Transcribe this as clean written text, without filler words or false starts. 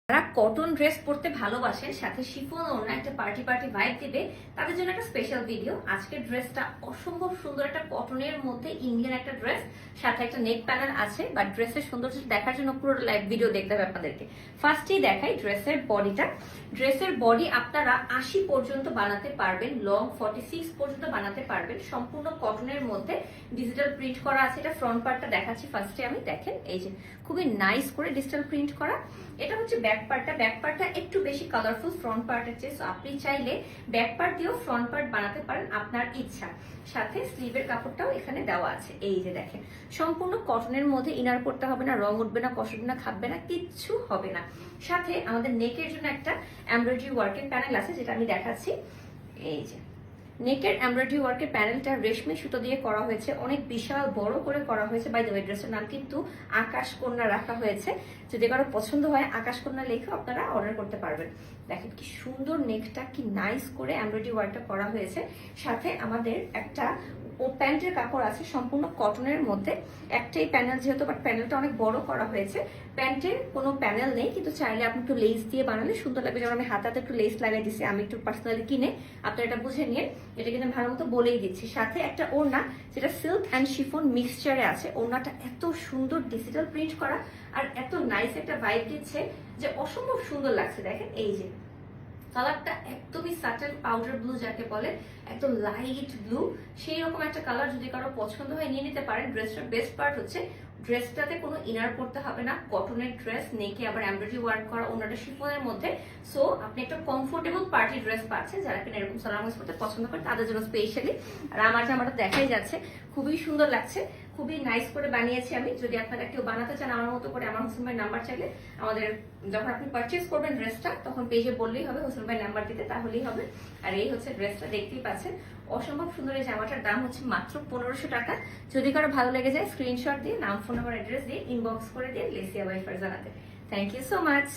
যারা cotton dress পরতে ভালোবাসেন, সাথে শিফন ওড়না একটা পার্টি পার্টি ভাইব দিবে, তাদের জন্য একটা স্পেশাল ভিডিও। আজকের ড্রেসটা অসম্ভব সুন্দর, একটা কটনের মধ্যে ইন্ডিয়ান একটা ড্রেস, সাথে একটা নেক প্যানেল আছে। বাট ড্রেসের সৌন্দর্য দেখার জন্য পুরো লাইভ ভিডিও দেখতে হবে আপনাদেরকে। ফার্স্টেই দেখাই ড্রেসের বডিটা। ড্রেসের বডি আপনারা 80 পর্যন্ত বানাতে পারবেন, লং 46 পর্যন্ত বানাতে পারবেন। সম্পূর্ণ কটনের মধ্যে ডিজিটাল প্রিন্ট করা আছে। এটা ফ্রন্ট পার্টটা দেখাচ্ছি ফার্স্টে আমি, দেখেন এই যে খুবই নাইস করে ডিজিটাল প্রিন্ট করা। এটা হচ্ছে ব্যাক পার্টটা একটু বেশি কালারফুল ফ্রন্ট পার্টের চেয়ে। সো আপনি চাইলে ব্যাক পার্ট দিয়েও ফ্রন্ট পার্ট বানাতে পারেন আপনার ইচ্ছা। সাথে স্লিভের কাপড়টাও এখানে দেওয়া আছে। এই যে দেখেন সম্পূর্ণ কটনের মধ্যে, ইনার করতে হবে না, রং উঠবে না, কষ্ট না, খাবে না, কিচ্ছু হবে না। সাথে আমাদের নেকের জন্য একটা এমব্রয়ডারি ওয়ার্কের প্যানেল আছে, যেটা আমি দেখাচ্ছি। এই যে নেকের এমব্রয়ডারি ওয়ার্কের প্যানেলটা রেশমি সুতো দিয়ে করা হয়েছে, অনেক বিশাল বড় করে করা হয়েছে। বাই দ্য ওয়ে ড্রেসের নাম কিন্তু আকাশ কন্যা রাখা হয়েছে। যদি কারো পছন্দ হয় আকাশ কন্যা লেখা আপনারা অর্ডার করতে পারবেন। দেখেন কি সুন্দর নেকটা, কি নাইস করে এমব্রয়ডারি ওয়ার্কটা করা হয়েছে। সাথে আমাদের একটা প্যান্টের কাপড় আছে সম্পূর্ণ কটনের মধ্যে। একটাই প্যানেল যেহেতু, বাট প্যানেলটা অনেক বড় করা হয়েছে। প্যান্টের কোনো প্যানেল নেই, কিন্তু চাইলে আপনি একটু লেস দিয়ে বানালে সুন্দর লাগবে। যেমন আমি হাতাতে একটু লেস লাগাই দিচ্ছি, আমি একটু পার্সোনালি কিনে, আপনারা এটা বুঝে নিয়ে, এটা কিন্তু ভালো মতো বলেই দিচ্ছি। সাথে একটা ওড়না, যেটা সিল্ক অ্যান্ড শিফন মিক্সচারে আছে। ওড়নাটা এত সুন্দর ডিজিটাল প্রিন্ট করা আর এত নাইস একটা ভাইব দিচ্ছে যে অসম্ভব সুন্দর লাগছে। দেখেন এই যে কালারটা একদমই সাটেল পাউডার ব্লু যাকে বলে, একদম লাইট ব্লু, সেই রকম একটা কালার। যদি কারো পছন্দ হয় নিয়ে নিতে পারেন। ড্রেসটার বেস্ট পার্ট হচ্ছে ড্রেসটাতে কোনো ইনার পড়তে হবে না, কটনের ড্রেস, নেকে আবার এমব্রয়ডারি ওয়ার্ক করা, ওনাটা শিফনের মধ্যে। সো আপনি একটা কমফোর্টেবল পার্টি ড্রেস পাচ্ছেন। যারা কিনা এরকম সালামাস পড়তে পছন্দ করে তাদের জন্য স্পেশালি। আর আমার জামাটা দেখাই যাচ্ছে, খুবই সুন্দর লাগছে, খুবই নাইস করে বানিয়েছি আমি। যদি আপনারা কেউ বানাতে চান আমার মতো করে, আমার হোসেন ভাইয়ের নাম্বার চাইলে আমাদের, যখন আপনি পারচেস করবেন ড্রেসটা তখন পেজে বললেই হবে হোসেন ভাইয়ের নাম্বার দিতে, তাহলেই হবে। আর এই হচ্ছে ড্রেসটা, দেখতেই পাচ্ছেন অসম্ভব সুন্দর। এই জামাটার দাম হচ্ছে মাত্র 1500 টাকা। যদি কারো ভালো লেগে যায় স্ক্রিনশট দিয়ে, নাম, ফোন নাম্বার, অ্যাড্রেস দিয়ে ইনবক্স করে দিয়ে লেসিয়া ওয়াইফার জানাতে। Thank you so much.